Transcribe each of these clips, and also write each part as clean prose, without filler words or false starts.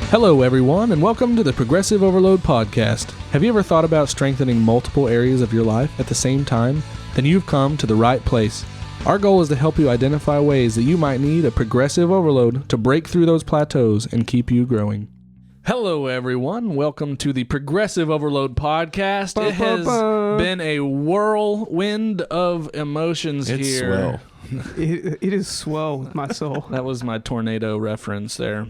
Hello, everyone, and welcome to the Progressive Overload Podcast. Have you ever thought about strengthening multiple areas of your life at the same time? Then you've come to the right place. Our goal is to help you identify ways that you might need a progressive overload to break through those plateaus and keep you growing. Hello, everyone. Welcome to the Progressive Overload Podcast. It has been a whirlwind of emotions it's here. Swell. It is swell with my soul. That was my tornado reference there.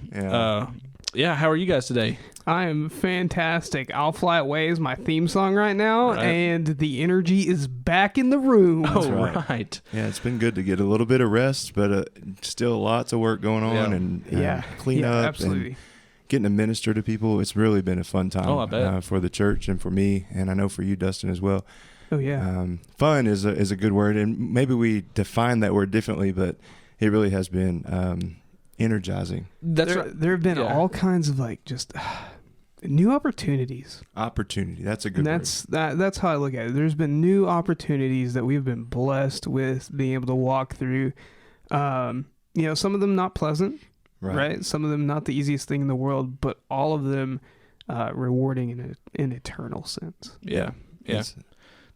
Yeah. How are you guys today? I am fantastic. I'll Fly Away is my theme song right now, and the energy is back in the room. Oh, right. Yeah, it's been good to get a little bit of rest, but still lots of work going on and clean up absolutely. and getting to minister to people. It's really been a fun time I bet. For the church and for me, and I know for you, Dustin, as well. Oh, yeah. Fun is a good word, and maybe we define that word differently, but it really has been energizing. There have been all kinds of just new opportunities. Opportunity. That's a good word. That's how I look at it. There's been new opportunities that we've been blessed with being able to walk through. Some of them not pleasant, right? Some of them not the easiest thing in the world, but all of them rewarding in an eternal sense. Yeah.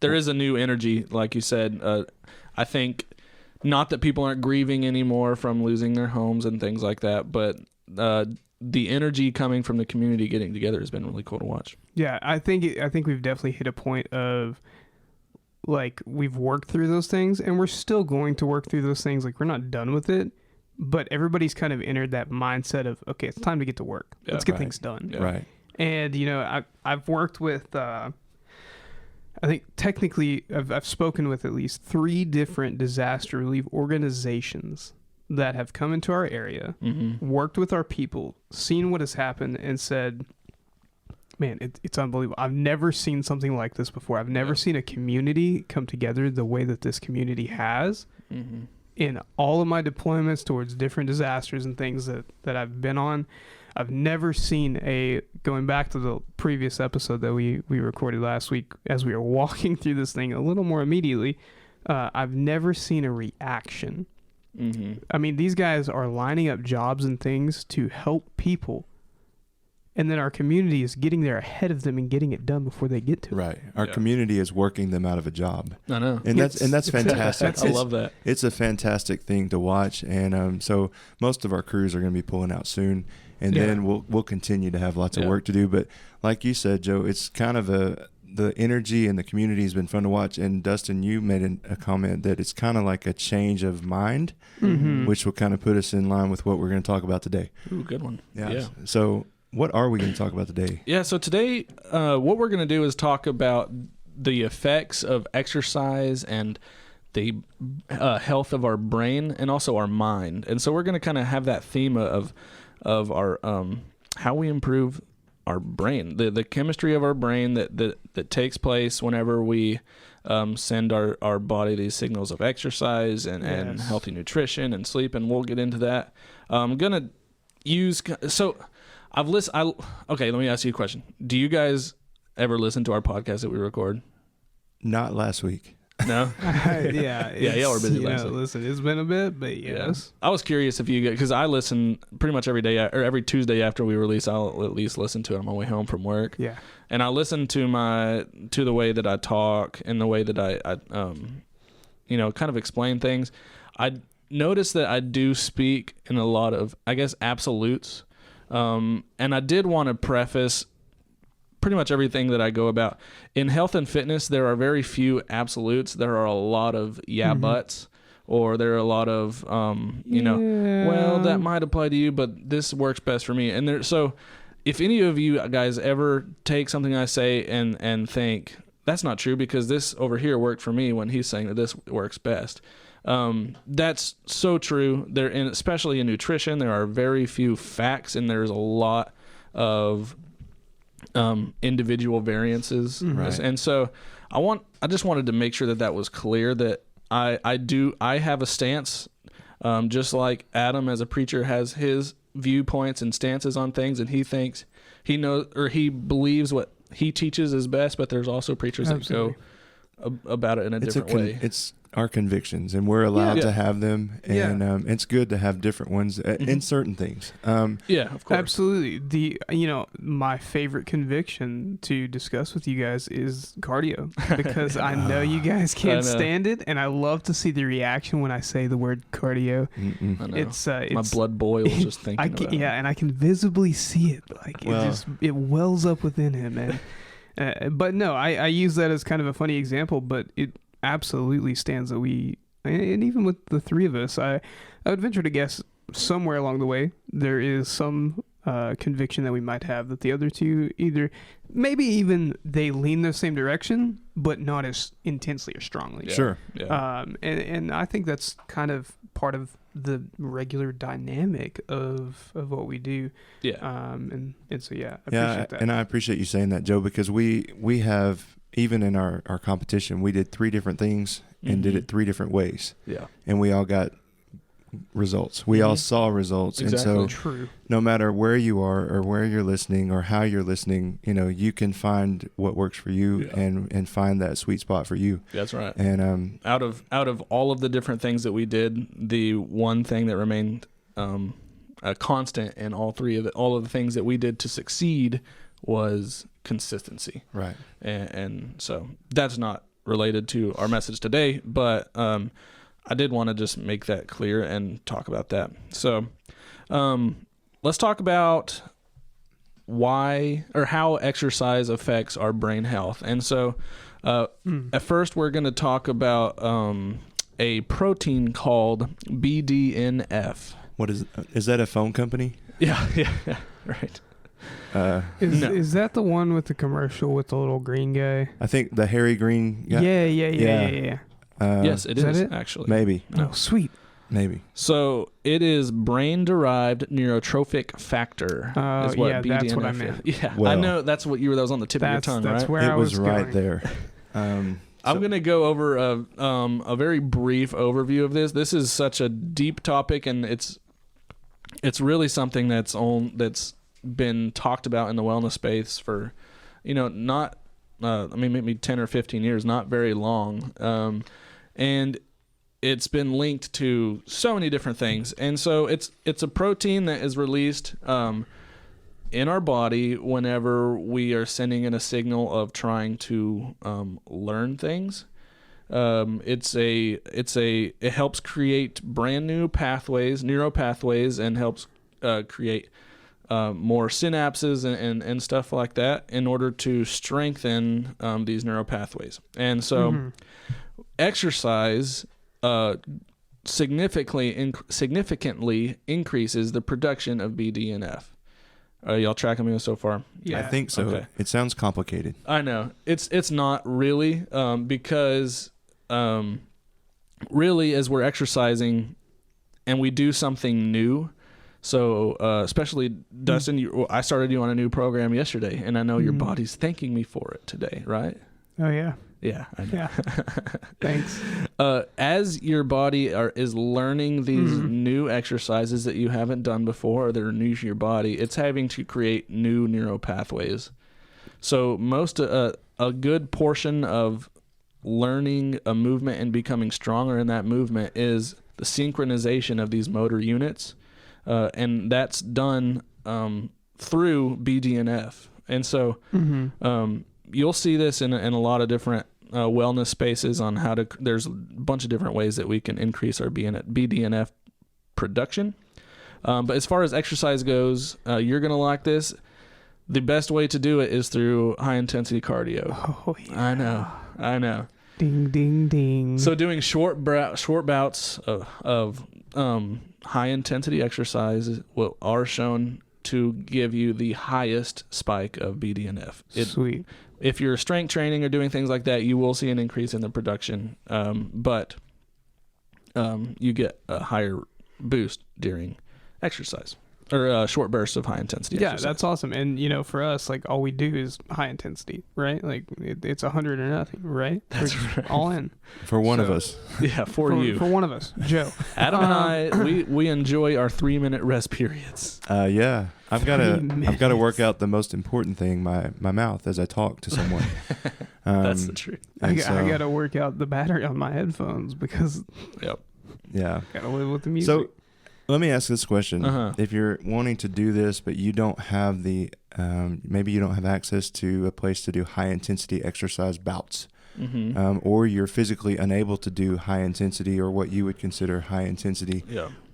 There is a new energy, like you said. I think not that people aren't grieving anymore from losing their homes and things like that, but the energy coming from the community getting together has been really cool to watch. Yeah, I think we've definitely hit a point of we've worked through those things, and we're still going to work through those things. We're not done with it, but everybody's kind of entered that mindset of, okay, it's time to get to work. Let's get things done. Yeah. Right. And I've worked with. I think technically I've spoken with at least 3 different disaster relief organizations that have come into our area, worked with our people, seen what has happened, and said, man, it's unbelievable. I've never seen something like this before. I've never seen a community come together the way that this community has. In all of my deployments towards different disasters and things that I've been on, I've never seen going back to the previous episode that we recorded last week as we were walking through this thing a little more immediately, I've never seen a reaction. I mean, these guys are lining up jobs and things to help people, and then our community is getting there ahead of them and getting it done before they get to it. Right. Our community is working them out of a job. I know. And that's fantastic. I love that. It's a fantastic thing to watch. And so most of our crews are going to be pulling out soon. And then we'll continue to have lots of work to do. But like you said, Joe, it's kind of the energy and the community has been fun to watch. And Dustin, you made a comment that it's kind of like a change of mind, which will kind of put us in line with what we're going to talk about today. Ooh, good one. Yeah. So what are we going to talk about today? Yeah, so today what we're going to do is talk about the effects of exercise and the health of our brain and also our mind. And so we're going to kind of have that theme of our how we improve our brain, the chemistry of our brain that takes place whenever we send our body these signals of exercise and healthy nutrition and sleep, and we'll get into that. I'm gonna use okay, let me ask you a question. Do you guys ever listen to our podcast that we record? Not last week. No? Y'all were busy last week. Listen, it's been a bit, but yes. I was curious if you, because I listen pretty much every day, or every Tuesday after we release, I'll at least listen to it on my way home from work. Yeah. And I listen to the way that I talk and the way that I kind of explain things. I notice that I do speak in a lot of, I guess, absolutes. And I did want to preface pretty much everything that I go about. In health and fitness, there are very few absolutes. There are a lot of buts, or there are a lot of, well, that might apply to you, but this works best for me. And so if any of you guys ever take something I say and think, that's not true because this over here worked for me when he's saying that this works best. That's so true. Especially in nutrition, there are very few facts, and there's a lot of individual variances. Right. And so I just wanted to make sure that was clear, that I have a stance, just like Adam as a preacher has his viewpoints and stances on things, and he thinks he knows, or he believes what he teaches is best, but there's also preachers that go about it in a different way. It's our convictions, and we're allowed to have them, and it's good to have different ones in certain things. Yeah, of course. Absolutely. My favorite conviction to discuss with you guys is cardio, because I know you guys can't stand it, and I love to see the reaction when I say the word cardio. I know. It's my blood boils just thinking about it. Yeah, and I can visibly see it. Like it wells up within him, man. But no, I use that as kind of a funny example, but it absolutely stands that and even with the three of us, I would venture to guess somewhere along the way there is some conviction that we might have that the other two either maybe even they lean the same direction, but not as intensely or strongly. Yeah. Sure. Yeah. And I think that's kind of part of the regular dynamic of what we do. Yeah. And so I appreciate that. And I appreciate you saying that, Joe, because we have, even in our competition, we did 3 different things and did it 3 different ways. Yeah. And we all got results. We all saw results. Exactly. And so True. no matter where you are or where you're listening or how you're listening, you can find what works for you and find that sweet spot for you. That's right. And out of all of the different things that we did, the one thing that remained a constant in all of the things that we did to succeed was consistency. Right. And so that's not related to our message today, but I did want to just make that clear and talk about that. So let's talk about why or how exercise affects our brain health. And so at first we're going to talk about a protein called Bdnf. what is that a phone company? Yeah, right. Is that the one with the commercial with the little green guy? I think the hairy green guy. Yeah. Yes, it is it? actually. Maybe. Oh, sweet. Maybe. So it is brain-derived neurotrophic factor. Is what Bdnf that's what I is. meant. Yeah, Well, I know that was on the tip of your tongue, that's right? where It I was right going. there. I'm going to go over a very brief overview of this. This is such a deep topic, and it's really something that's been talked about in the wellness space for, not maybe 10 or 15 years, not very long. And it's been linked to so many different things. And so it's a protein that is released in our body whenever we are sending in a signal of trying to learn things. It helps create brand new pathways, neuropathways, and helps create more synapses and stuff like that in order to strengthen these neuropathways. And so exercise significantly increases the production of Bdnf. Are y'all tracking me so far? Yeah. I think so. Okay. It sounds complicated. I know. It's not really because really as we're exercising and we do something new, so especially Dustin, I started you on a new program yesterday, and I know your body's thanking me for it today, right? Oh, yeah. Yeah, I know. Yeah. Thanks. As your body is learning these new exercises that you haven't done before, or that are new to your body, it's having to create new neural pathways. So a good portion of learning a movement and becoming stronger in that movement is the synchronization of these motor units, and that's done through Bdnf. And so you'll see this in a lot of different wellness spaces on how to. There's a bunch of different ways that we can increase our Bdnf production. But as far as exercise goes, you're gonna like this. The best way to do it is through high intensity cardio. Oh, yeah. I know. Ding, ding, ding. So doing short bouts of high intensity exercise are shown to give you the highest spike of Bdnf. Sweet. If you're strength training or doing things like that, you will see an increase in the production, but you get a higher boost during exercise. or short bursts of high intensity exercise. That's awesome. And for us, like, all we do is high intensity, right? Like, it's 100 or nothing, right? That's We're right. All in. For one of us. Yeah, for you. For one of us, Joe. Adam and I, we enjoy our 3-minute rest periods. Yeah. I've got to work out the most important thing, my mouth, as I talk to someone. That's the truth. I got to work out the battery on my headphones because Yep. Yeah. got to live with the music. So let me ask this question. Uh-huh. If you're wanting to do this, but you don't have maybe you don't have access to a place to do high intensity exercise bouts, or you're physically unable to do high intensity or what you would consider high intensity,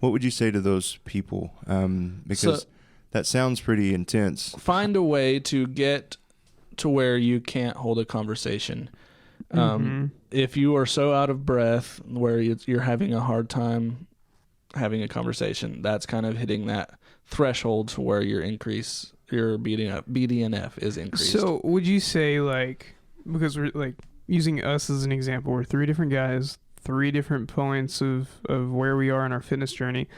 what would you say to those people? Because that sounds pretty intense. Find a way to get to where you can't hold a conversation. If you are so out of breath where you're having a hard time having a conversation, that's kind of hitting that threshold to where your Bdnf is increased. So would you say, like, because we're like using us as an example, we're 3 different guys, 3 different points of where we are in our fitness journey.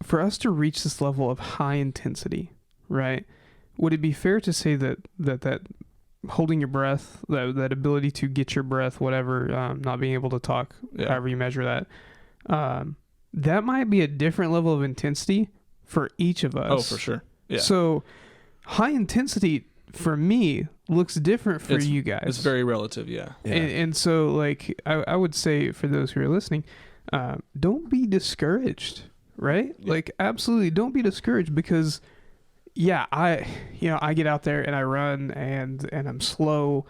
For us to reach this level of high intensity, right? Would it be fair to say that holding your breath, that ability to get your breath, whatever, not being able to talk, however you measure that, that might be a different level of intensity for each of us. Oh, for sure. Yeah. So high intensity for me looks different for you guys. It's very relative, yeah. And so, like, I would say for those who are listening, don't be discouraged, right? Yeah. Like, absolutely don't be discouraged because I get out there and I run and I'm slow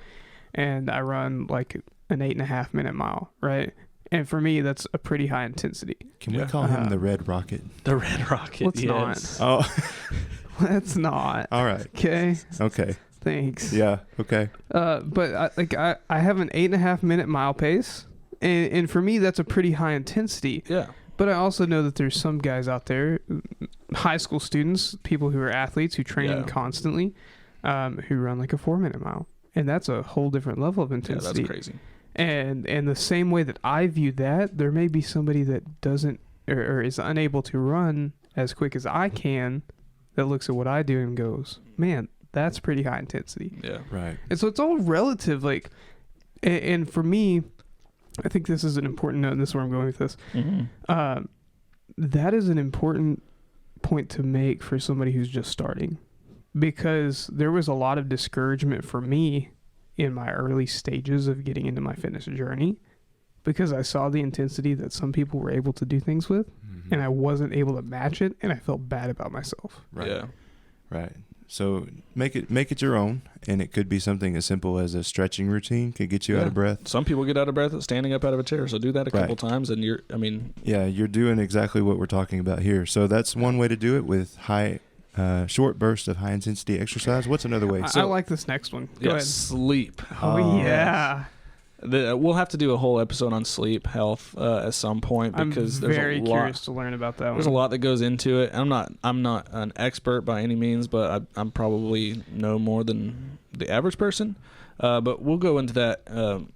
and I run like an 8.5 minute mile, right? And for me, that's a pretty high intensity. Can we call him the Red Rocket? The Red Rocket, let's yes. Not. Oh. Let's not. All right. Okay. Thanks. Yeah. Okay. But I have an 8.5 minute mile pace, and for me that's a pretty high intensity. Yeah. But I also know that there's some guys out there, high school students, people who are athletes who train constantly, who run like a 4-minute mile, and that's a whole different level of intensity. Yeah, that's crazy. And the same way that I view that, there may be somebody that doesn't or is unable to run as quick as I can, that looks at what I do and goes, man, that's pretty high intensity. Yeah. Right. And so it's all relative. Like, and for me, I think this is an important note, and this is where I'm going with this. That is an important point to make for somebody who's just starting, because there was a lot of discouragement for me in my early stages of getting into my fitness journey, because I saw the intensity that some people were able to do things with, and I wasn't able to match it, and I felt bad about myself. Right. Yeah. Right. So make it your own, and it could be something as simple as a stretching routine could get you out of breath. Some people get out of breath standing up out of a chair, so do that a couple times, and you're doing exactly what we're talking about here. So that's one way to do it with high, short bursts of high intensity exercise. What's another way? I like this next one. Go ahead. Sleep. Oh yeah. We'll have to do a whole episode on sleep health at some point, because I'm very curious to learn about that one. There's a lot that goes into it. I'm not an expert by any means, but I'm probably no more than the average person. But we'll go into that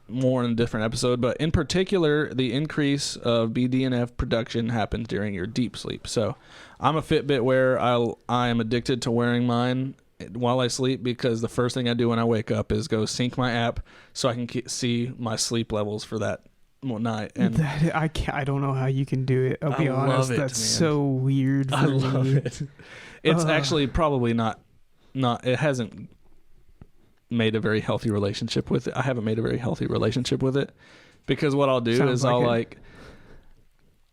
more in a different episode. But in particular, the increase of BDNF production happens during your deep sleep. So I'm a Fitbit wearer. I am addicted to wearing mine while I sleep, because the first thing I do when I wake up is go sync my app so I can see my sleep levels for that night. And I don't know how you can do it. I'll be honest. That's so weird. I love it. It's actually probably not. It hasn't made a very healthy relationship with it. I haven't made a very healthy relationship with it, because what I'll do is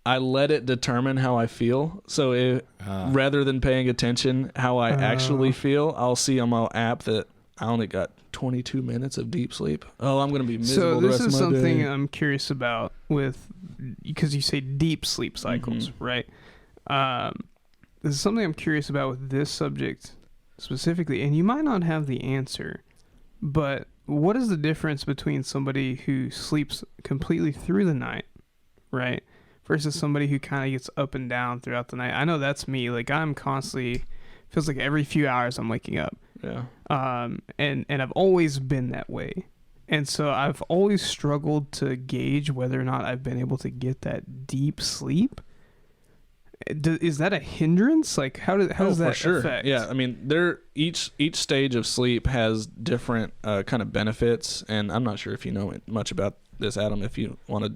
I let it determine how I feel. So rather than paying attention how I actually feel, I'll see on my app that I only got 22 minutes of deep sleep. Oh, I'm going to be miserable the rest of my day. So this is something I'm curious about because you say deep sleep cycles, right? This is something I'm curious about with this subject specifically, and you might not have the answer, but what is the difference between somebody who sleeps completely through the night, right, versus somebody who kind of gets up and down throughout the night? I know that's me. Like, I'm constantly, feels like every few hours I'm waking up. Yeah. And I've always been that way. And so I've always struggled to gauge whether or not I've been able to get that deep sleep. Is that a hindrance? Like, how does that affect? Yeah, I mean, each stage of sleep has different kind of benefits, and I'm not sure if you know much about this, Adam. If you want to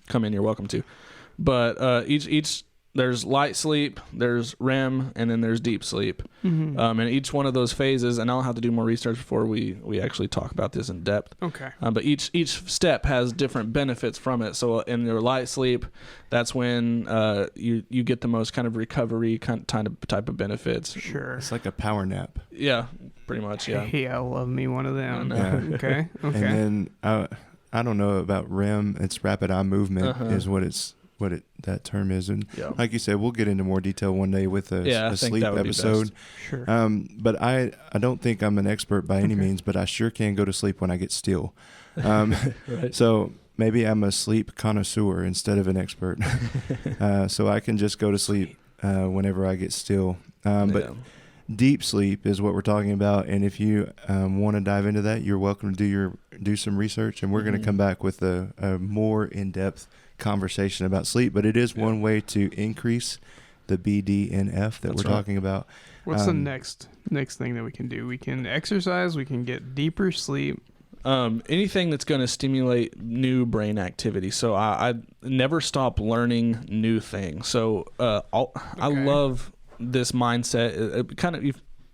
come in, you're welcome to. But each there's light sleep, there's REM, and then there's deep sleep. Mm-hmm. And each one of those phases, and I'll have to do more research before we actually talk about this in depth. Okay. But each step has different benefits from it. So in your light sleep, that's when you get the most kind of recovery type of benefits. Sure. It's like a power nap. Yeah, pretty much. Yeah. Hey, I love me one of them. Yeah. Okay. And then I don't know about REM. It's rapid eye movement is what that term is, and like you said, we'll get into more detail one day with a sleep episode. Sure. But I don't think I'm an expert by any means, but I sure can go to sleep when I get still. Right. So maybe I'm a sleep connoisseur instead of an expert. So I can just go to sleep whenever I get still. But deep sleep is what we're talking about, and if you want to dive into that, you're welcome to do some research, and we're going to come back with a more in-depth conversation about sleep. But it is one way to increase the BDNF that we're talking about. What's the next thing that we can do? We can exercise, we can get deeper sleep. Anything that's going to stimulate new brain activity. So I never stop learning new things. So I love this mindset.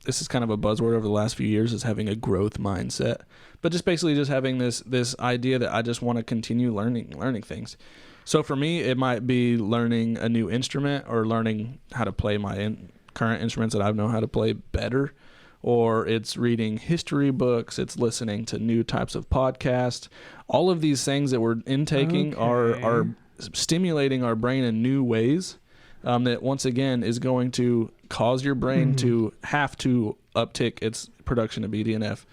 This is kind of a buzzword over the last few years, is having a growth mindset. But just basically just having this idea that I just want to continue learning things. So for me, it might be learning a new instrument, or learning how to play my current instruments that I know how to play better, or it's reading history books, it's listening to new types of podcasts. All of these things that we're intaking are stimulating our brain in new ways, that once again is going to cause your brain to have to uptick its production of BDNF.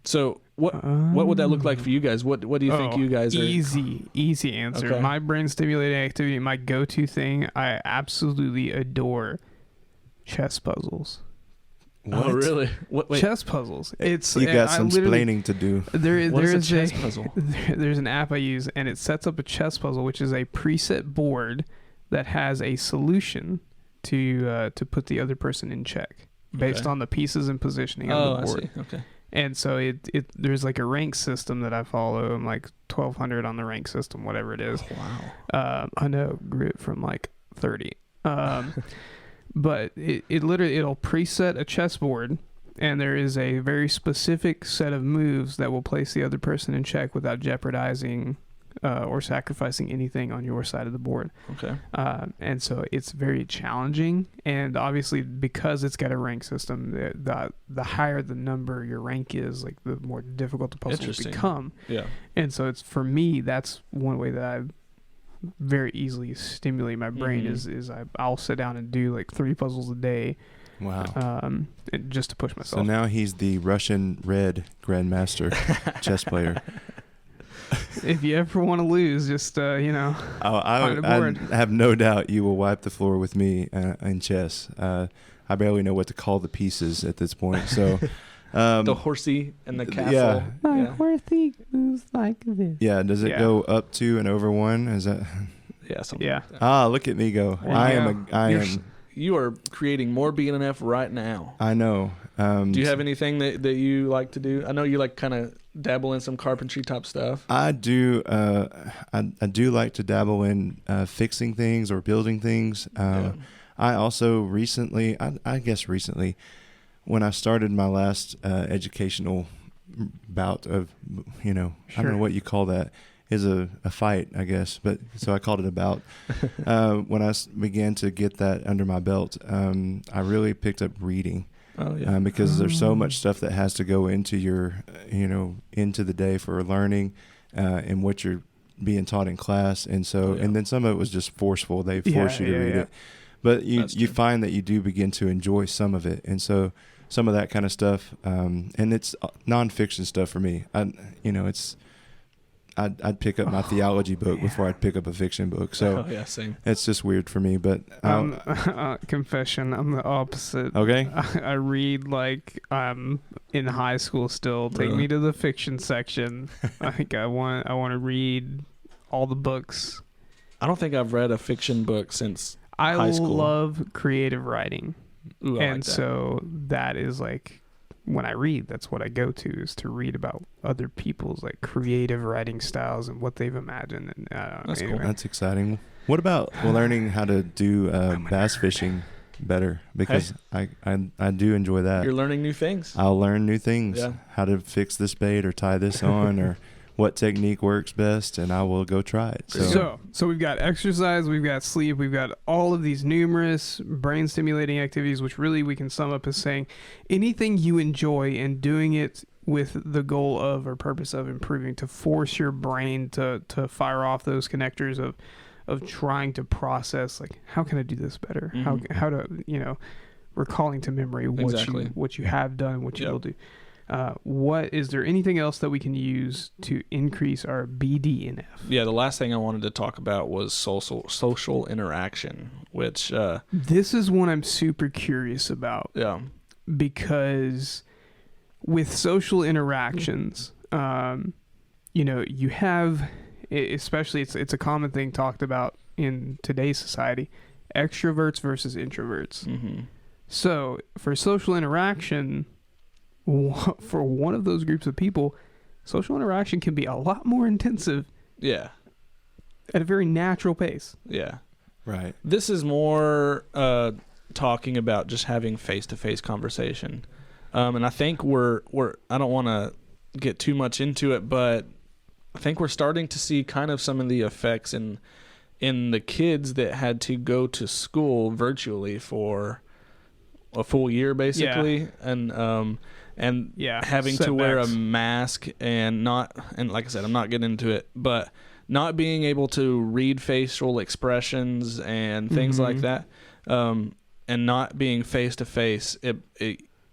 So what would that look like for you guys? What do you think you guys are? Easy answer. Okay. My brain stimulating activity, my go-to thing, I absolutely adore chess puzzles. What? Oh, really? Wait. Chess puzzles. It's you got some explaining to do. What is a chess puzzle? There's an app I use, and it sets up a chess puzzle, which is a preset board that has a solution to put the other person in check based on the pieces and positioning of the board. I see. Okay. And so there's like a rank system that I follow. I'm like 1200 on the rank system, whatever it is. Wow. I know, grew it from like 30. But it'll preset a chessboard, and there is a very specific set of moves that will place the other person in check without jeopardizing or sacrificing anything on your side of the board. Okay. And so it's very challenging, and obviously because it's got a rank system, the higher the number your rank is, like the more difficult the puzzles become. Yeah. And so it's, for me, that's one way that I very easily stimulate my brain is I'll sit down and do like 3 puzzles a day. Wow. Just to push myself. So now he's the Russian red grandmaster chess player. If you ever want to lose, just find a board. I have no doubt you will wipe the floor with me in chess. I barely know what to call the pieces at this point. So the horsey and the castle. Yeah. My horsey moves like this. Yeah. Does it go up 2 and over 1? Is that? Yeah. Something like that. Ah, look at me go. You are creating more BDNF right now. I know. Do you have anything that you like to do? I know you like kind of dabble in some carpentry type stuff. I do. I do like to dabble in fixing things or building things. I also recently, when I started my last educational bout of, I don't know what you call that. Is a fight, I guess, but so I called it a bout. When I began to get that under my belt, I really picked up reading. Oh, yeah. Because there's so much stuff that has to go into your, into the day for learning, and what you're being taught in class, and so and then some of it was just forceful. They force you to read it, but you find that you do begin to enjoy some of it, and so some of that kind of stuff, and it's nonfiction stuff for me. I'd pick up my theology book before I'd pick up a fiction book. So same. It's just weird for me, but confession, I'm the opposite. Okay. I read like I'm in high school still. Take me to the fiction section. I think I want to read all the books I don't think I've read a fiction book since I high school. love creative writing. Ooh, I And like that. so that is like, when I read, that's what I go to, is to read about other people's like creative writing styles and what they've imagined. And That's cool. anyway. That's exciting. What about learning how to do bass fishing better? Because I do enjoy that. You're learning new things. I'll learn new things. Yeah. How to fix this bait or tie this on or what technique works best, and I will go try it. So we've got exercise, we've got sleep, we've got all of these numerous brain stimulating activities, which really we can sum up as saying anything you enjoy and doing it with the goal of or purpose of improving, to force your brain to fire off those connectors of trying to process, like, how can I do this better? Mhm. How to, recalling to memory what you have done, what you will do. What is there anything else that we can use to increase our BDNF? Yeah, the last thing I wanted to talk about was social interaction, which this is one I'm super curious about. Yeah. Because with social interactions, you have, especially it's a common thing talked about in today's society, extroverts versus introverts. Mm-hmm. So for social interaction, for one of those groups of people, social interaction can be a lot more intensive. Yeah. At a very natural pace. Yeah. Right. This is more talking about just having face-to-face conversation. And I think we're I don't want to get too much into it, but I think we're starting to see kind of some of the effects in the kids that had to go to school virtually for a full year, basically. Yeah. And having to wear a mask and like I said, I'm not getting into it, but not being able to read facial expressions and things like that, and not being face to face,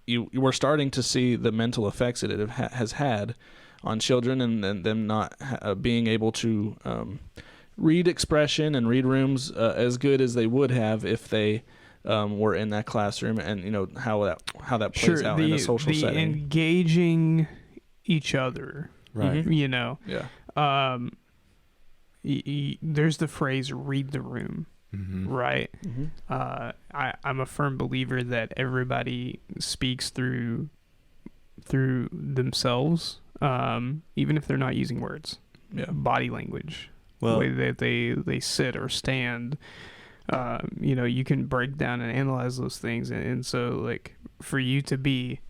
you were starting to see the mental effects that it has had on children, and them not being able to read expression and read rooms as good as they would have if they were in that classroom, and how that plays out in a social setting. Engaging each other, right? Yeah. There's the phrase "read the room," right? Mm-hmm. I'm a firm believer that everybody speaks through themselves, even if they're not using words. Yeah. Body language, the way that they sit or stand. You can break down and analyze those things, and so like for you to be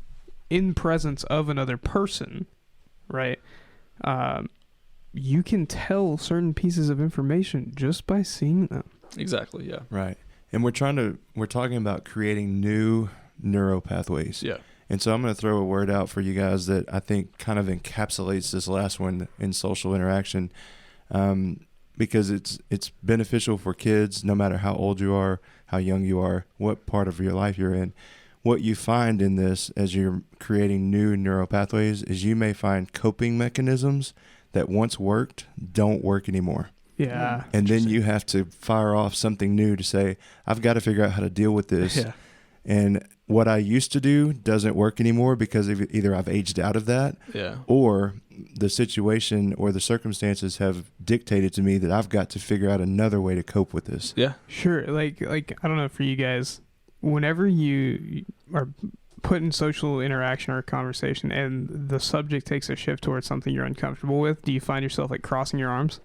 in presence of another person, right? You can tell certain pieces of information just by seeing them. Exactly. Yeah. Right. And we're talking about creating new neural pathways. Yeah. And so I'm going to throw a word out for you guys that I think kind of encapsulates this last one in social interaction. Because it's beneficial for kids, no matter how old you are, how young you are, what part of your life you're in. What you find in this as you're creating new neural pathways is you may find coping mechanisms that once worked don't work anymore. Yeah. And then you have to fire off something new to say, I've got to figure out how to deal with this. Yeah. And what I used to do doesn't work anymore because either I've aged out of that, or the situation or the circumstances have dictated to me that I've got to figure out another way to cope with this. Yeah. Sure. Like I don't know, for you guys, whenever you are put in social interaction or conversation and the subject takes a shift towards something you're uncomfortable with, do you find yourself like crossing your arms?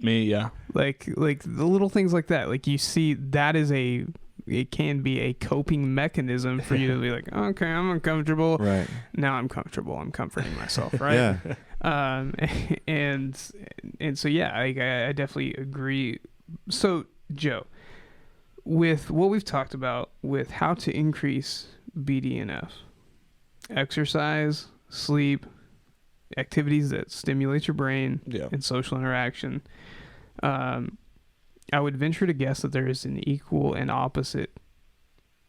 Me, yeah. Like the little things like that. Like you see that is it can be a coping mechanism for you to be like, okay, I'm uncomfortable. Right. Now I'm comfortable. I'm comforting myself. Right. Yeah. And so, yeah, I definitely agree. So Joe, with what we've talked about with how to increase BDNF, exercise, sleep, activities that stimulate your brain, and social interaction, I would venture to guess that there is an equal and opposite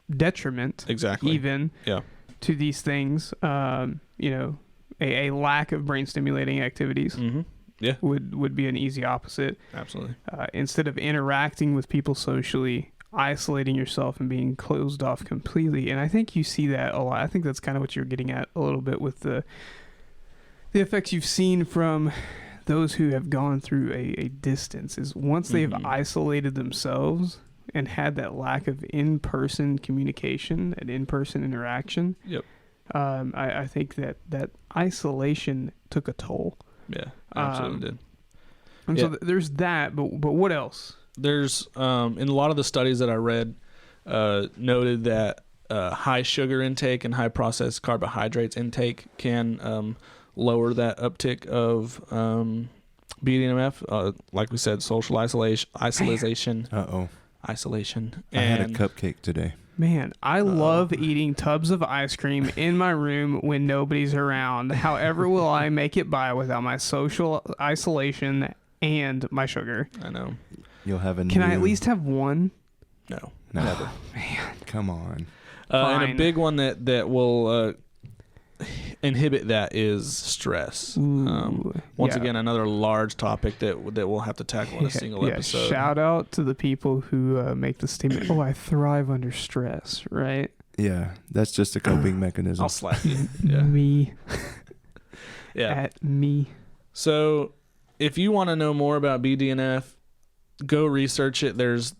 detriment, even to these things. A lack of brain stimulating activities would be an easy opposite. Absolutely. Instead of interacting with people socially, isolating yourself and being closed off completely. And I think you see that a lot. I think that's kind of what you're getting at a little bit with the effects you've seen from those who have gone through a distance is once they've isolated themselves and had that lack of in-person communication and in-person interaction. Yep. I think that isolation took a toll. Yeah, absolutely did. And so there's that, but what else? There's in a lot of the studies that I read noted that high sugar intake and high processed carbohydrates intake can lower that uptick of Bdnf. Like we said, social isolation. Isolation. I had a cupcake today. Man, I love eating tubs of ice cream in my room when nobody's around. However will I make it by without my social isolation and my sugar? I know. You'll have a Can I at least have one? No. Never. Man. Come on. And a big one that will inhibit that is stress. Once again, another large topic that we'll have to tackle in a single episode. Shout out to the people who make the statement, "Oh, I thrive under stress," right? Yeah, that's just a coping mechanism. I'll slap you. Yeah. Me. Yeah. At me. So, if you want to know more about BDNF, go research it. There's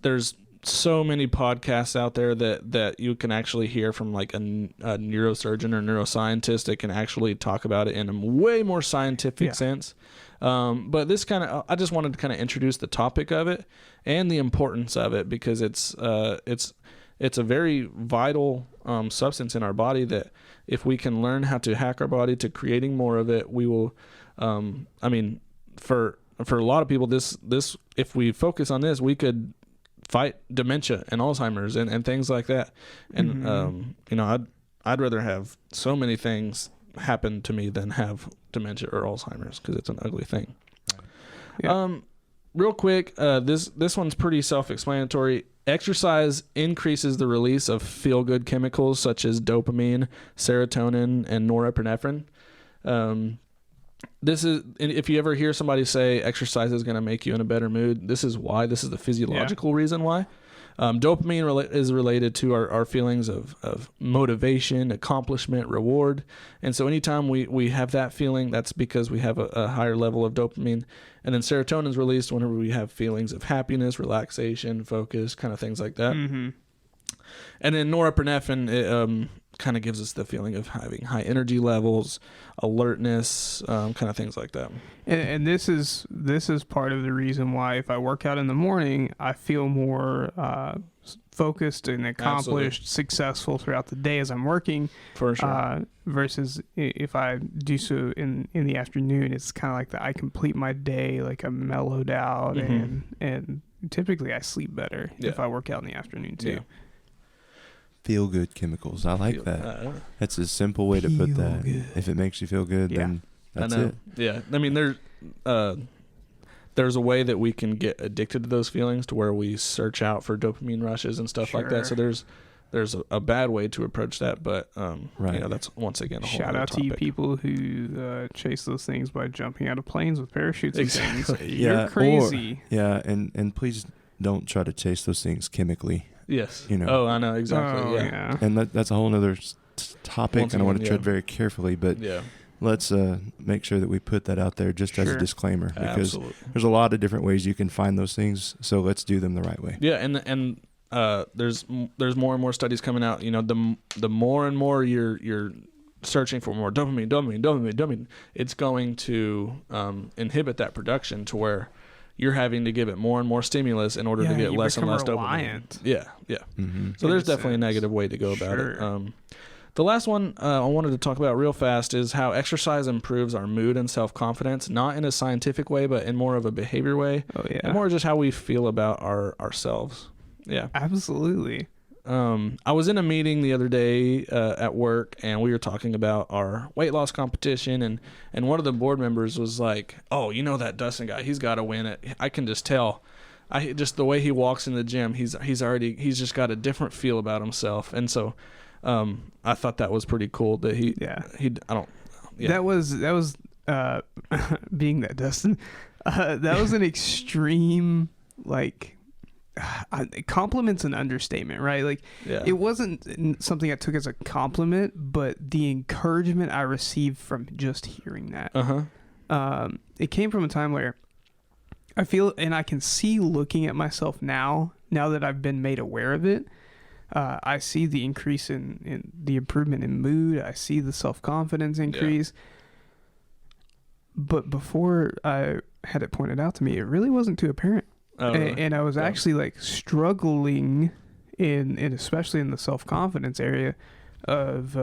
so many podcasts out there that you can actually hear from like a neurosurgeon or neuroscientist that can actually talk about it in a way more scientific sense. But this I just wanted to kind of introduce the topic of it and the importance of it, because it's a very vital substance in our body that if we can learn how to hack our body to creating more of it, we will, for a lot of people, this if we focus on this, we could fight dementia and Alzheimer's and things like that. And I'd rather have so many things happen to me than have dementia or Alzheimer's, because it's an ugly thing. Yeah. Real quick, this one's pretty self-explanatory. Exercise increases the release of feel-good chemicals such as dopamine, serotonin, and norepinephrine. This is, if you ever hear somebody say exercise is going to make you in a better mood, this is why. This is the physiological reason why. Dopamine is related to our feelings of motivation, accomplishment, reward. And so anytime we have that feeling, that's because we have a higher level of dopamine. And then serotonin is released whenever we have feelings of happiness, relaxation, focus, kind of things like that. Mm-hmm. And then norepinephrine, kind of gives us the feeling of having high energy levels, alertness, kind of things like that. And this is part of the reason why if I work out in the morning, I feel more focused and accomplished, successful throughout the day as I'm working. For sure. Versus if I do so in the afternoon, it's kind of like I complete my day like I'm mellowed out, and typically I sleep better if I work out in the afternoon too. Yeah. Feel good chemicals. I like that. That's a simple way to put that. Good. If it makes you feel good, then that's it. Yeah. I mean, there's a way that we can get addicted to those feelings to where we search out for dopamine rushes and stuff like that. So there's a bad way to approach that, but that's once again a whole shout out topic. to you people who chase those things by jumping out of planes with parachutes and things. You're crazy. And please don't try to chase those things chemically. Yes. Oh, I know exactly. Yeah. And that's a whole other topic, and I want to tread very carefully. But let's make sure that we put that out there just as a disclaimer, because there's a lot of different ways you can find those things. So let's do them the right way. Yeah, and there's more and more studies coming out. The more and more you're searching for more dopamine, it's going to inhibit that production to where you're having to give it more and more stimulus in order to get less and less reliant. dopamine. Yeah. Mm-hmm. So there's definitely a negative way to go about it. The last one I wanted to talk about real fast is how exercise improves our mood and self-confidence, not in a scientific way, but in more of a behavior way. Oh, yeah. And more just how we feel about ourselves. Yeah. Absolutely. I was in a meeting the other day at work, and we were talking about our weight loss competition, and one of the board members was like, "Oh, that Dustin guy, he's got to win it. I can just tell. Just the way he walks in the gym, he's just got a different feel about himself." And so, I thought that was pretty cool that that was being that Dustin, that was an extreme compliment's an understatement, right? It wasn't something I took as a compliment, but the encouragement I received from just hearing that. it came from a time where I feel, and I can see looking at myself now that I've been made aware of it, I see the increase in the improvement in mood. I see the self-confidence increase. Yeah. But before I had it pointed out to me, it really wasn't too apparent. Oh, really? And I was actually like struggling in especially in the self-confidence area of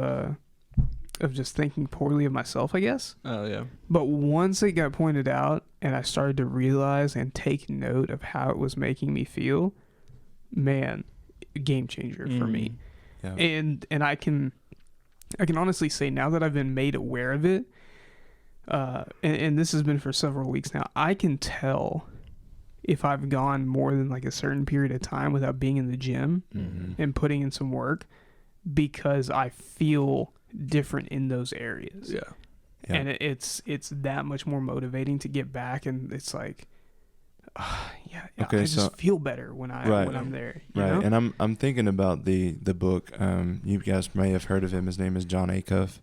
just thinking poorly of myself, I guess. Oh, yeah. But once it got pointed out and I started to realize and take note of how it was making me feel, man, game changer for me. Yeah. And I can honestly say now that I've been made aware of it, and this has been for several weeks now, I can tell if I've gone more than like a certain period of time without being in the gym and putting in some work, because I feel different in those areas. Yeah. And it's that much more motivating to get back, and it's like, I just feel better when I'm there. You know? And I'm thinking about the book. You guys may have heard of him. His name is John Acuff,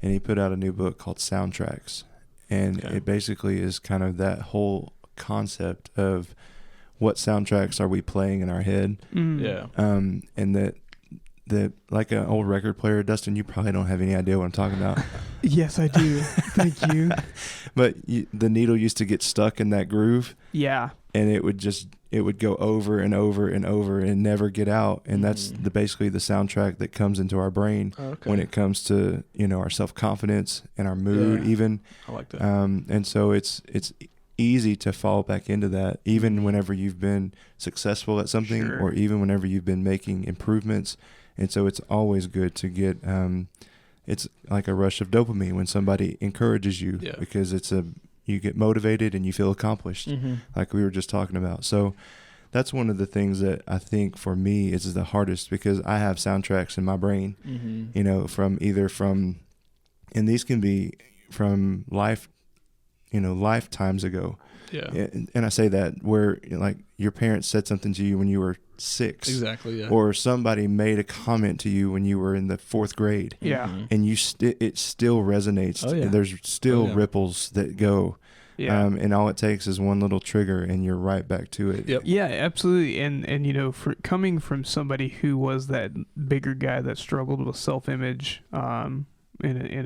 and he put out a new book called Soundtracks, and it basically is kind of that whole concept of what soundtracks are we playing in our head. Yeah. And that like an old record player, Dustin, you probably don't have any idea what I'm talking about. Yes, I do. Thank you. But the needle used to get stuck in that groove. Yeah. And it would go over and over and over and never get out. And that's basically the soundtrack that comes into our brain when it comes to, our self-confidence and our mood even. I like that. And so it's easy to fall back into that, even whenever you've been successful at something or even whenever you've been making improvements. And so it's always good to get, it's like a rush of dopamine when somebody encourages you because you get motivated and you feel accomplished, like we were just talking about. So that's one of the things that I think for me is the hardest, because I have soundtracks in my brain, from, and these can be from lifetimes ago. Yeah. And I say that where like your parents said something to you when you were 6. Exactly. Yeah. Or somebody made a comment to you when you were in the 4th grade. Yeah. And it still resonates. Oh, yeah. There's still ripples that go. Yeah. And all it takes is one little trigger and you're right back to it. Yep. Yeah, absolutely. And for coming from somebody who was that bigger guy that struggled with self-image in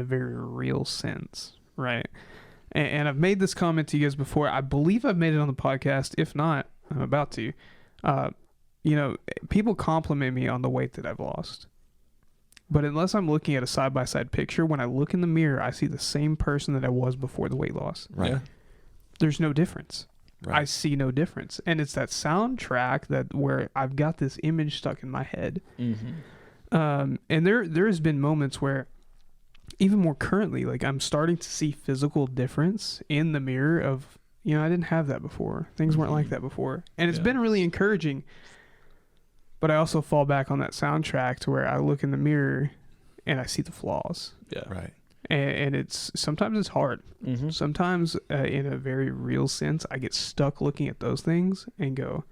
a very real sense, right? And I've made this comment to you guys before. I believe I've made it on the podcast. If not, I'm about to. People compliment me on the weight that I've lost. But unless I'm looking at a side-by-side picture, when I look in the mirror, I see the same person that I was before the weight loss. Right. Yeah. There's no difference. Right. I see no difference. And it's that soundtrack where I've got this image stuck in my head. And there has been moments where, even more currently, like I'm starting to see physical difference in the mirror of, I didn't have that before. Things weren't like that before. And it's been really encouraging. But I also fall back on that soundtrack to where I look in the mirror and I see the flaws. Yeah. Right. And sometimes it's hard. Sometimes in a very real sense, I get stuck looking at those things and go,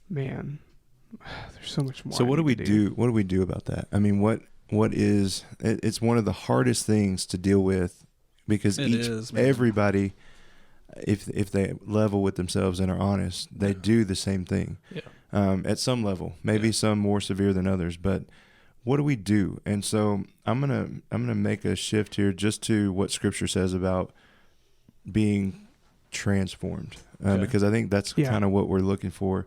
man, there's so much more. So what do we do? What do we do about that? I mean, it's one of the hardest things to deal with, because everybody, if they level with themselves and are honest, they do the same thing. Yeah. At some level, maybe some more severe than others, but what do we do? And so I'm gonna make a shift here just to what Scripture says about being transformed, because I think that's kind of what we're looking for,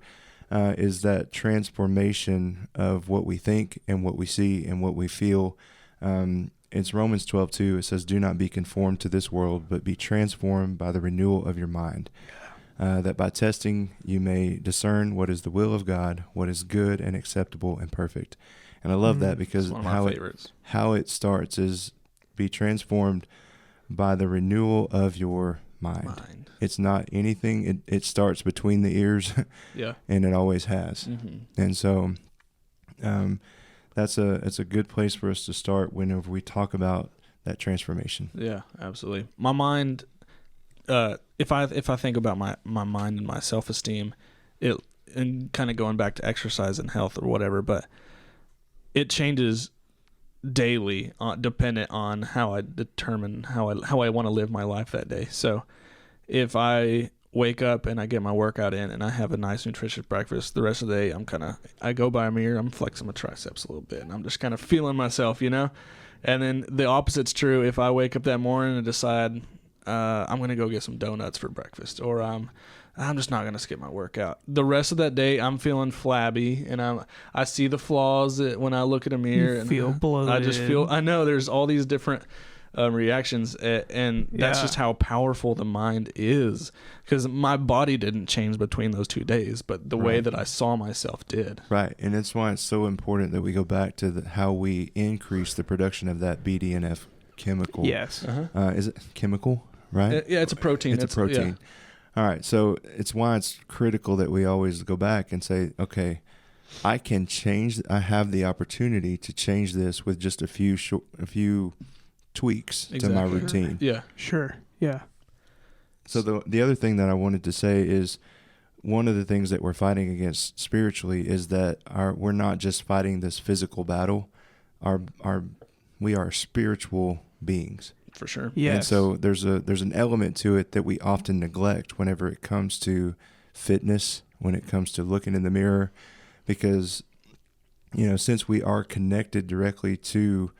is that transformation of what we think and what we see and what we feel. It's Romans 12:2. It says, "Do not be conformed to this world, but be transformed by the renewal of your mind, that by testing you may discern what is the will of God, what is good and acceptable and perfect." And I love that, because how it starts is be transformed by the renewal of your mind. It's not anything. It starts between the ears. And it always has. And so it's a good place for us to start whenever we talk about that transformation. Yeah, absolutely. My mind, if I think about my mind and my self-esteem, and kind of going back to exercise and health or whatever, but it changes daily dependent on how I determine how I want to live my life that day. So if I wake up and I get my workout in and I have a nice nutritious breakfast, the rest of the day I go by a mirror, I'm flexing my triceps a little bit and I'm just kind of feeling myself, you know? And then the opposite's true. If I wake up that morning and decide I'm going to go get some donuts for breakfast, or I'm just not going to skip my workout, the rest of that day I'm feeling flabby and I see the flaws when I look at a mirror. You feel bloated. I know there's all these different reactions, and that's just how powerful the mind is, because my body didn't change between those 2 days, but the way that I saw myself did. Right, and that's why it's so important that we go back to how we increase the production of that BDNF chemical. Yes. Is it chemical, right? Yeah, it's a protein. It's a protein. Yeah. All right, so it's why it's critical that we always go back and say, okay, I can change. I have the opportunity to change this with just a few tweaks to my routine. Yeah. Sure. Yeah. So the other thing that I wanted to say is, one of the things that we're fighting against spiritually is that we're not just fighting this physical battle. We are spiritual beings. For sure. Yes. And so there's an element to it that we often neglect whenever it comes to fitness, when it comes to looking in the mirror, because, you know, since we are connected directly to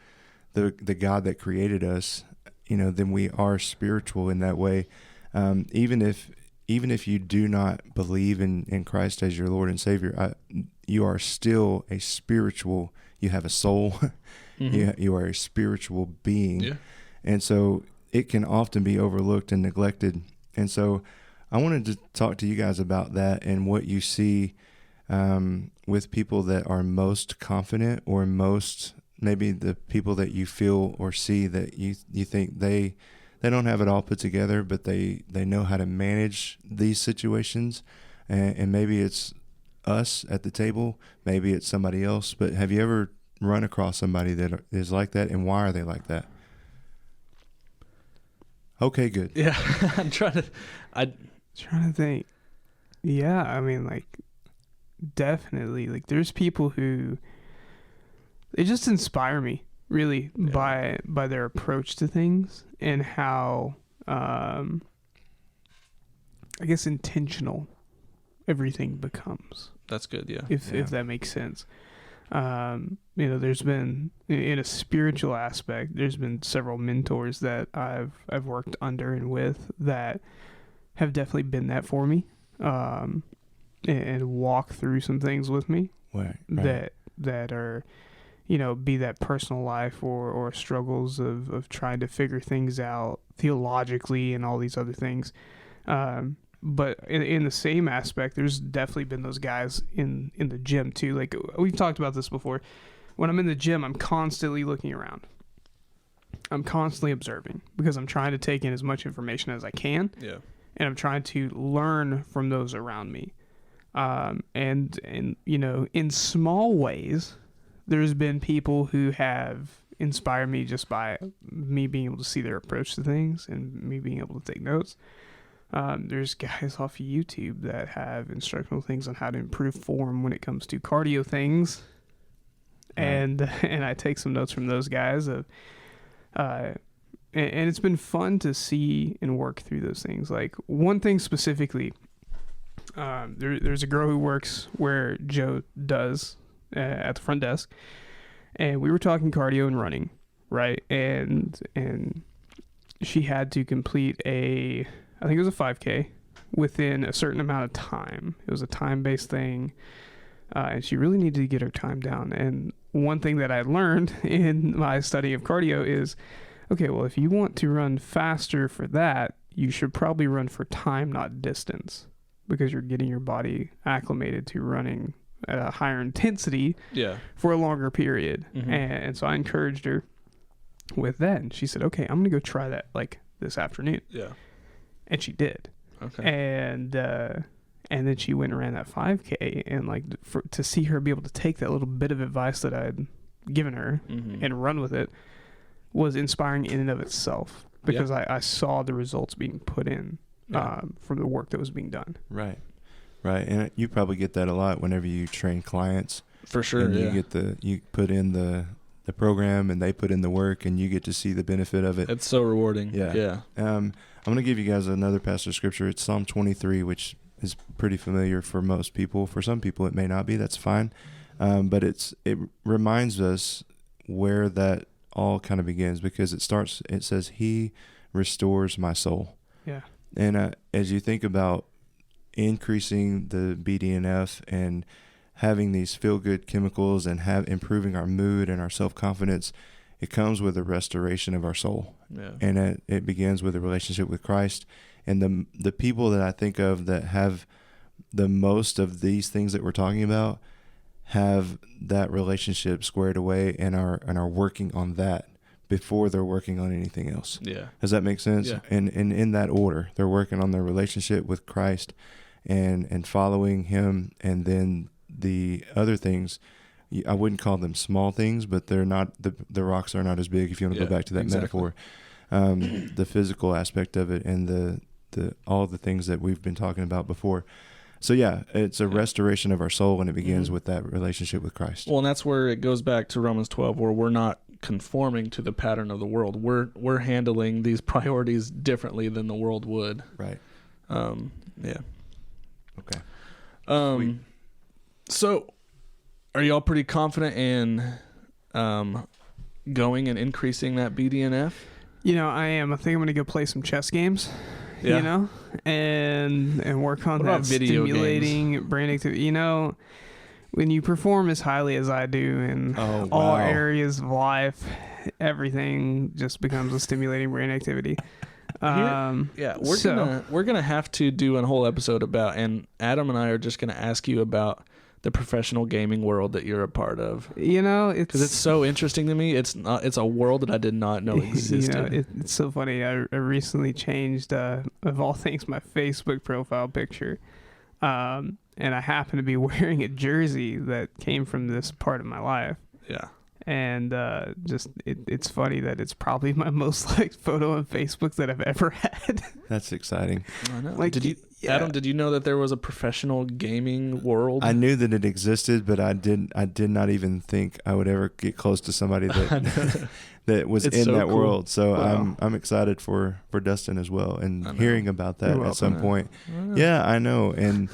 the God that created us, you know, then we are spiritual in that way. Even if you do not believe in Christ as your Lord and Savior, you are still a spiritual. You have a soul. Mm-hmm. You are a spiritual being. Yeah. And so it can often be overlooked and neglected. And so I wanted to talk to you guys about that and what you see with people that are most confident, or most, maybe the people that you feel or see that you think they don't have it all put together, but they know how to manage these situations. And maybe it's us at the table, maybe it's somebody else, but have you ever run across somebody that is like that, and why are they like that? Okay, good. Yeah. I'm trying to think. Yeah, I mean, like, definitely. Like, there's people who, they just inspire me, really, by their approach to things, and how, I guess, intentional everything becomes. That's good, yeah. If that makes sense. You know, there's been, in a spiritual aspect, there's been several mentors that I've worked under and with that have definitely been that for me, and walk through some things with me, right. that are, you know, be that personal life or struggles of trying to figure things out theologically and all these other things. But in the same aspect, there's definitely been those guys in the gym too. Like, we've talked about this before. When I'm in the gym, I'm constantly looking around. I'm constantly observing, because I'm trying to take in as much information as I can. Yeah. And I'm trying to learn from those around me. And you know, in small ways, there's been people who have inspired me just by me being able to see their approach to things and me being able to take notes. There's guys off of YouTube that have instructional things on how to improve form when it comes to cardio things. Right. And I take some notes from those guys. And it's been fun to see and work through those things. Like, one thing specifically, there's a girl who works where Joe does at the front desk, and we were talking cardio and running, right? And she had to complete I think it was a 5K within a certain amount of time. It was a time-based thing, and she really needed to get her time down. And one thing that I learned in my study of cardio is, okay, well, if you want to run faster for that, you should probably run for time, not distance, because you're getting your body acclimated to running at a higher intensity for a longer period. Mm-hmm. And so I encouraged her with that. And she said, okay, I'm going to go try that, like, this afternoon. Yeah. And she did. Okay. And then she went and ran that 5K, and like to see her be able to take that little bit of advice that I'd given her and run with it was inspiring in and of itself, because I saw the results being put in from the work that was being done. Right. Right. And you probably get that a lot whenever you train clients. For sure. And you put in the the program and they put in the work and you get to see the benefit of it. It's so rewarding. Yeah. I'm going to give you guys another passage of scripture. It's Psalm 23, which is pretty familiar for most people. For some people, it may not be. That's fine. But it reminds us where that all kind of begins, because it says, He restores my soul. Yeah. And as you think about increasing the Bdnf and having these feel-good chemicals and improving our mood and our self-confidence, it comes with a restoration of our soul. Yeah. And it begins with a relationship with Christ. And the people that I think of that have the most of these things that we're talking about have that relationship squared away and are working on that before they're working on anything else. Yeah. Does that make sense? Yeah. And in that order, they're working on their relationship with Christ and following Him. And then the other things, I wouldn't call them small things, but they're not, the rocks are not as big, if you want to go back to that metaphor. The physical aspect of it and all the things that we've been talking about before. So yeah, it's a restoration of our soul, and it begins with that relationship with Christ. Well, and that's where it goes back to Romans 12, where we're not conforming to the pattern of the world. We're handling these priorities differently than the world would. Right. Yeah. Okay. So are y'all pretty confident in going and increasing that Bdnf? I am. I think I'm going to go play some chess games. Yeah. And work on What that about video stimulating brain activity. When you perform as highly as I do in all areas of life, everything just becomes a stimulating brain activity. We're gonna have to do a whole episode about, and Adam and I are just gonna ask you about the professional gaming world that you're a part of. Because it's so interesting to me. It's a world that I did not know existed. It's so funny. I recently changed, of all things, my Facebook profile picture. And I happen to be wearing a jersey that came from this part of my life. Yeah. And it's funny that it's probably my most liked photo on Facebook that I've ever had. That's exciting. I know. Adam, did you know that there was a professional gaming world? I knew that it existed, but I did not even think I would ever get close to somebody that that was in that cool world. So wow. I'm excited for Dustin as well, and hearing about that at some point. Yeah, I know. And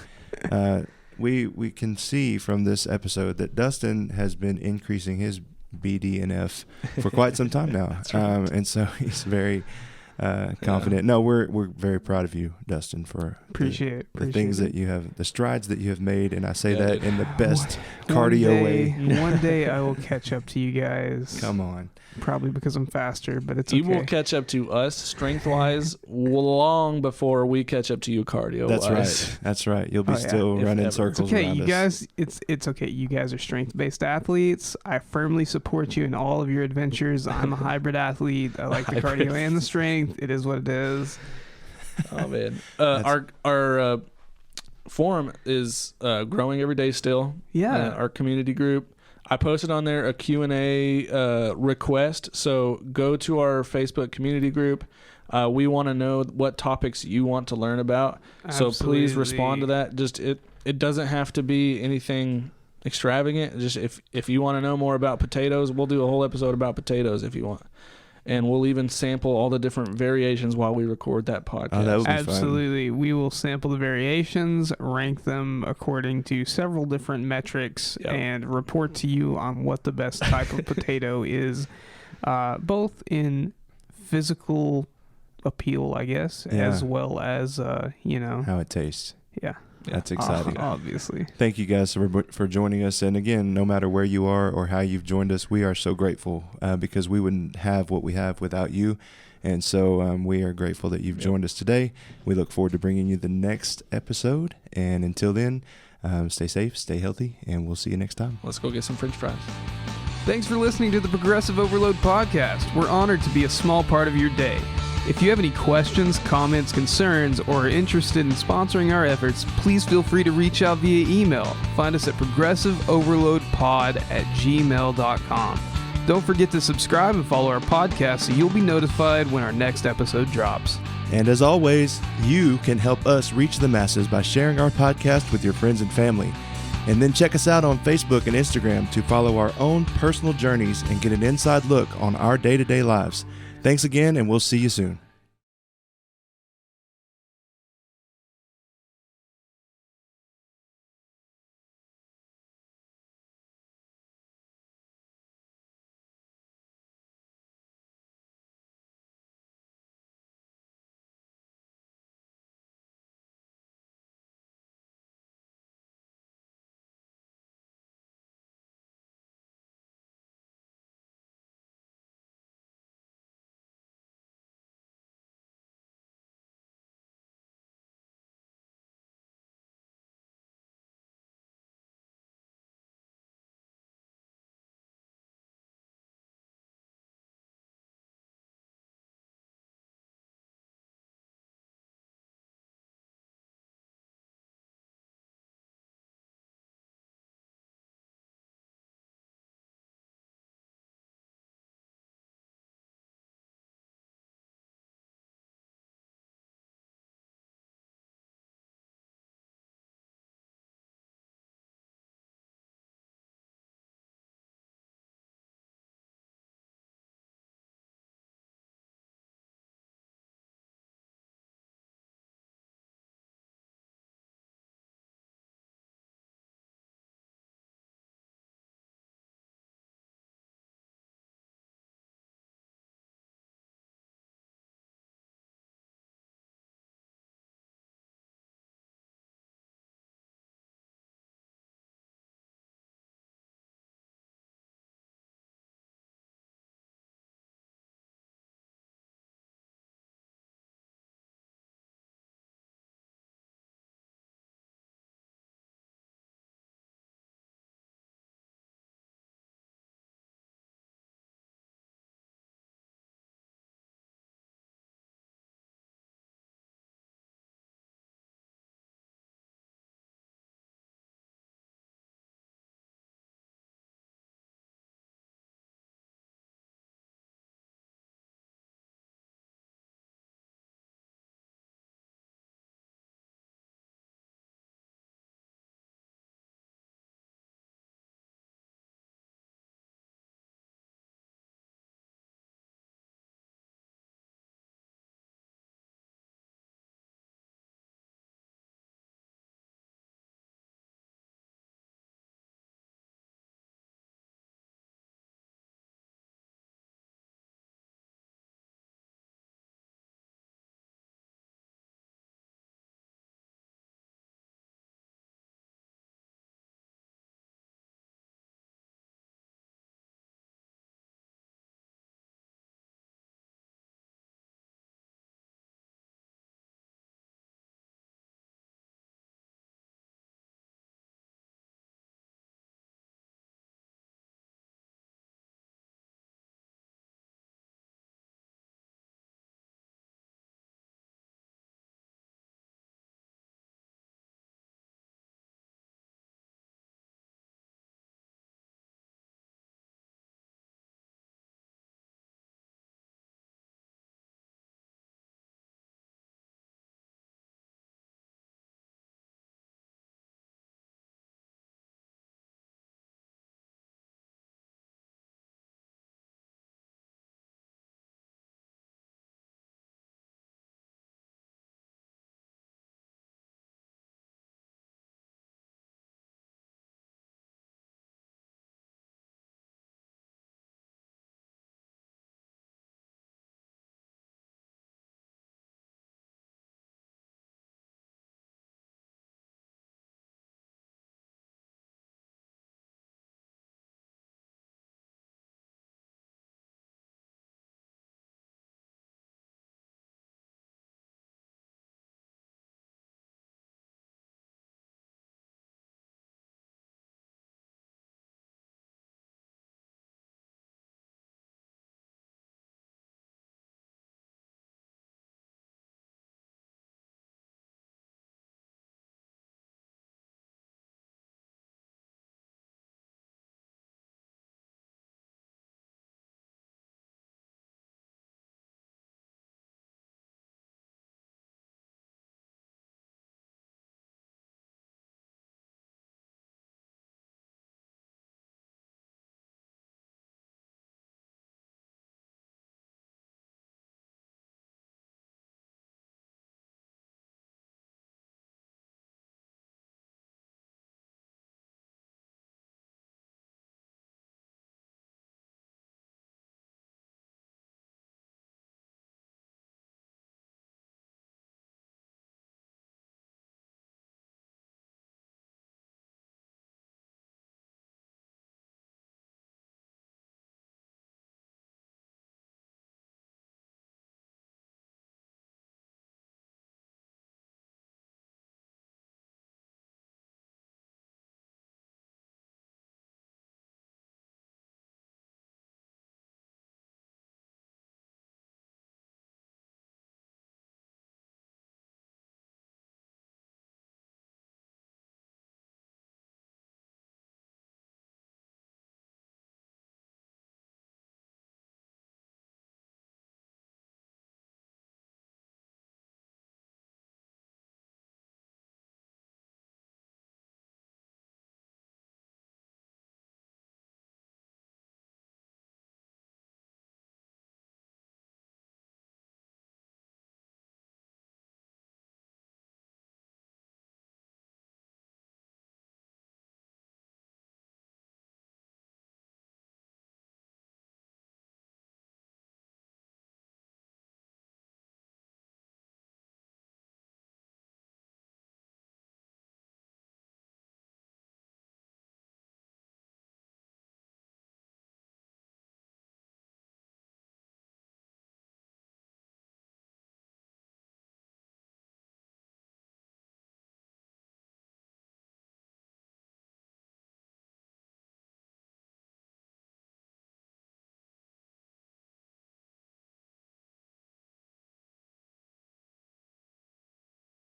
we can see from this episode that Dustin has been increasing his Bdnf for quite some time now. Right. And so he's very confident. No, we're very proud of you, Dustin, for the things that you have, the strides that you have made, and I say that in the best cardio way. One day I will catch up to you guys. Come on. Probably because I'm faster, but it's okay. You will catch up to us strength-wise long before we catch up to you cardio-wise. That's right. You'll be still running circles around you guys. It's okay. You guys are strength-based athletes. I firmly support you in all of your adventures. I'm a hybrid athlete. I like the cardio and the strength. It is what it is. Oh man, our forum is growing every day still. Yeah, our community group. I posted on there a Q&A request, so go to our Facebook community group. We want to know what topics you want to learn about. Absolutely. So please respond to that. Just it doesn't have to be anything extravagant. Just if you want to know more about potatoes, we'll do a whole episode about potatoes if you want. And we'll even sample all the different variations while we record that podcast. Oh, that would be Absolutely. Fun. We will sample the variations, rank them according to several different metrics, and report to you on what the best type of potato is, both in physical appeal, I guess, as well as, how it tastes. Yeah. That's exciting. Obviously. Thank you guys for joining us. And again, no matter where you are or how you've joined us, we are so grateful because we wouldn't have what we have without you. And so we are grateful that you've joined us today. We look forward to bringing you the next episode. And until then, stay safe, stay healthy, and we'll see you next time. Let's go get some French fries. Thanks for listening to the Progressive Overload Podcast. We're honored to be a small part of your day. If you have any questions, comments, concerns, or are interested in sponsoring our efforts, please feel free to reach out via email. Find us at progressiveoverloadpod@gmail.com. Don't forget to subscribe and follow our podcast so you'll be notified when our next episode drops. And as always, you can help us reach the masses by sharing our podcast with your friends and family. And then check us out on Facebook and Instagram to follow our own personal journeys and get an inside look on our day-to-day lives. Thanks again, and we'll see you soon.